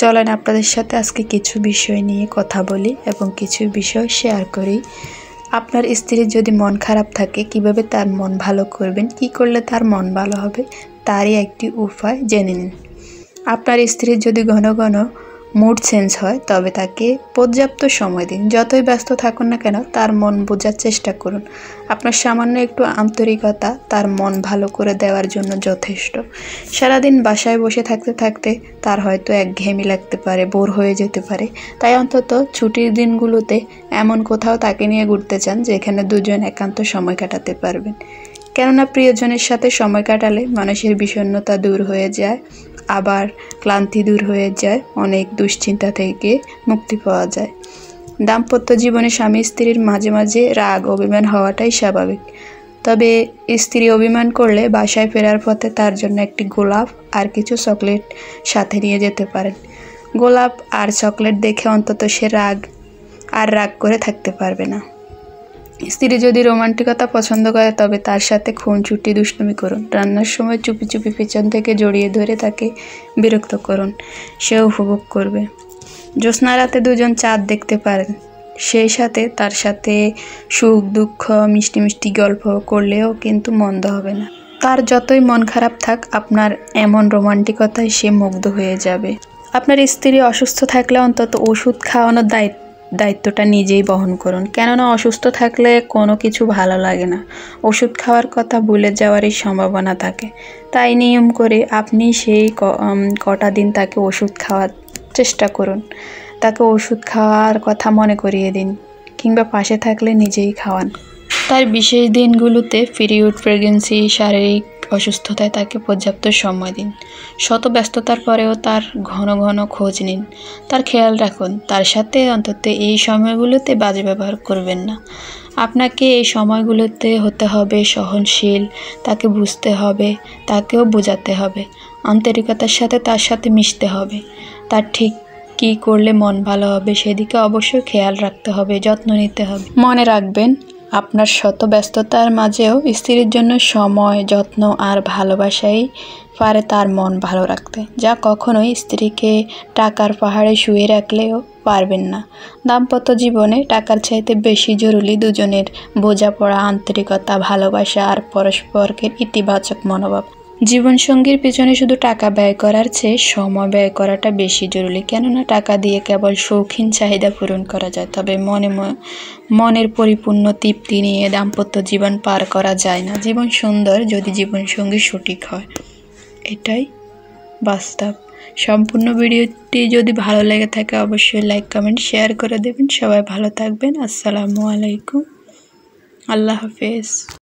চলেন আপনাদের সাথে আজকে কিছু বিষয় নিয়ে কথা বলি এবং কিছু বিষয় শেয়ার করি। আপনার স্ত্রীর যদি মন খারাপ থাকে কিভাবে তার মন ভালো করবেন, কি করলে তার মন ভালো হবে তারই একটি উপায় জেনে নিন। আপনার স্ত্রীর যদি ঘন ঘন মুড চেঞ্জ হয় তবে তাকে পর্যাপ্ত সময় দিন। যতই ব্যস্ত থাকুন না কেন তার মন বোঝার চেষ্টা করুন। আপনার সামান্য একটু আন্তরিকতা তার মন ভালো করে দেওয়ার জন্য যথেষ্ট। সারাদিন বাসায় বসে থাকতে থাকতে তার হয়তো একঘেয়েমি লাগতে পারে, বোর হয়ে যেতে পারে। তাই অন্তত ছুটির দিনগুলোতে এমন কোথাও তাকে নিয়ে ঘুরতে চান যেখানে দুজন একান্ত সময় কাটাতে পারবেন। কেননা প্রিয়জনের সাথে সময় কাটালে মানুষের বিষণ্ণতা দূর হয়ে যায়, আবার ক্লান্তি দূর হয়ে যায়, অনেক দুশ্চিন্তা থেকে মুক্তি পাওয়া যায়। দাম্পত্য জীবনে স্বামী স্ত্রীর মাঝে মাঝে রাগ অভিমান হওয়াটাই স্বাভাবিক। তবে স্ত্রী অভিমান করলে বাসায় ফেরার পথে তার জন্য একটি গোলাপ আর কিছু চকলেট সাথে নিয়ে যেতে পারেন। গোলাপ আর চকলেট দেখে অন্তত সে রাগ করে থাকতে পারবে না। স্ত্রী যদি রোমান্টিকতা পছন্দ করে তবে তার সাথে খুনসুটি দুষ্টুমি করুন। রান্নার সময় চুপি চুপি পেছন থেকে জড়িয়ে ধরে তাকে বিরক্ত করুন, সে উপভোগ করবে। জ্যোৎস্না রাতে দুজন চাঁদ দেখতে পারেন, সেই সাথে তার সাথে সুখ দুঃখ মিষ্টি মিষ্টি গল্প করলেও কিন্তু মন্দ হবে না। তার যতই মন খারাপ থাক আপনার এমন রোমান্টিকতায় সে মুগ্ধ হয়ে যাবে। আপনার স্ত্রী অসুস্থ থাকলে অন্তত ওষুধ খাওয়ানোর দায়িত্বটা নিজেই বহন করুন। কেননা অসুস্থ থাকলে কোনো কিছু ভালো লাগে না, ওষুধ খাওয়ার কথা ভুলে যাওয়ারই সম্ভাবনা থাকে। তাই নিয়ম করে আপনি সেই কটা দিন তাকে ওষুধ খাওয়ার চেষ্টা করুন। তাকে ওষুধ খাওয়ার কথা মনে করিয়ে দিন, কিংবা পাশে থাকলে নিজেই খাওয়ান। তার বিশেষ দিনগুলোতে পিরিয়ড, প্রেগন্যান্সি, শারীরিক অসুস্থতায় তাকে পর্যাপ্ত সময় দিন। শত ব্যস্ততার পরেও তার ঘন ঘন খোঁজ নিন, তার খেয়াল রাখুন। তার সাথে অন্তত এই সময়গুলোতে বাজে ব্যবহার করবেন না। আপনাকে এই সময়গুলোতে হতে হবে সহনশীল, তাকে বুঝতে হবে, তাকেও বোঝাতে হবে। আন্তরিকতার সাথে তার সাথে মিশতে হবে। তার ঠিক কী করলে মন ভালো হবে সেদিকে অবশ্যই খেয়াল রাখতে হবে, যত্ন নিতে হবে। মনে রাখবেন, আপনার শত ব্যস্ততার মাঝেও স্ত্রীর জন্য সময়, যত্ন আর ভালোবাসাই পারে তার মন ভালো রাখতে, যা কখনোই স্ত্রীকে টাকার পাহাড়ে শুয়ে রাখলেও পারবেন না। দাম্পত্য জীবনে টাকার চাইতে বেশি জরুরি দুজনের বোঝাপড়া, আন্তরিকতা, ভালোবাসা আর পরস্পরকে ইতিবাচক মনোভাব। জীবনসঙ্গীর পিছনে শুধু টাকা ব্যয় করার চেয়ে সময় ব্যয় করাটা বেশি জরুরি। কেননা টাকা দিয়ে কেবল শৌখিন চাহিদা পূরণ করা যায়, তবে মনের পরিপূর্ণ তৃপ্তি নিয়ে দাম্পত্য জীবন পার করা যায় না। জীবন সুন্দর যদি জীবনসঙ্গী সঠিক হয়, এটাই বাস্তব। সম্পূর্ণ ভিডিওটি যদি ভালো লেগে থাকে অবশ্যই লাইক, কমেন্ট, শেয়ার করে দেবেন। সবাই ভালো থাকবেন। আসসালামু আলাইকুম, আল্লাহ হাফেজ।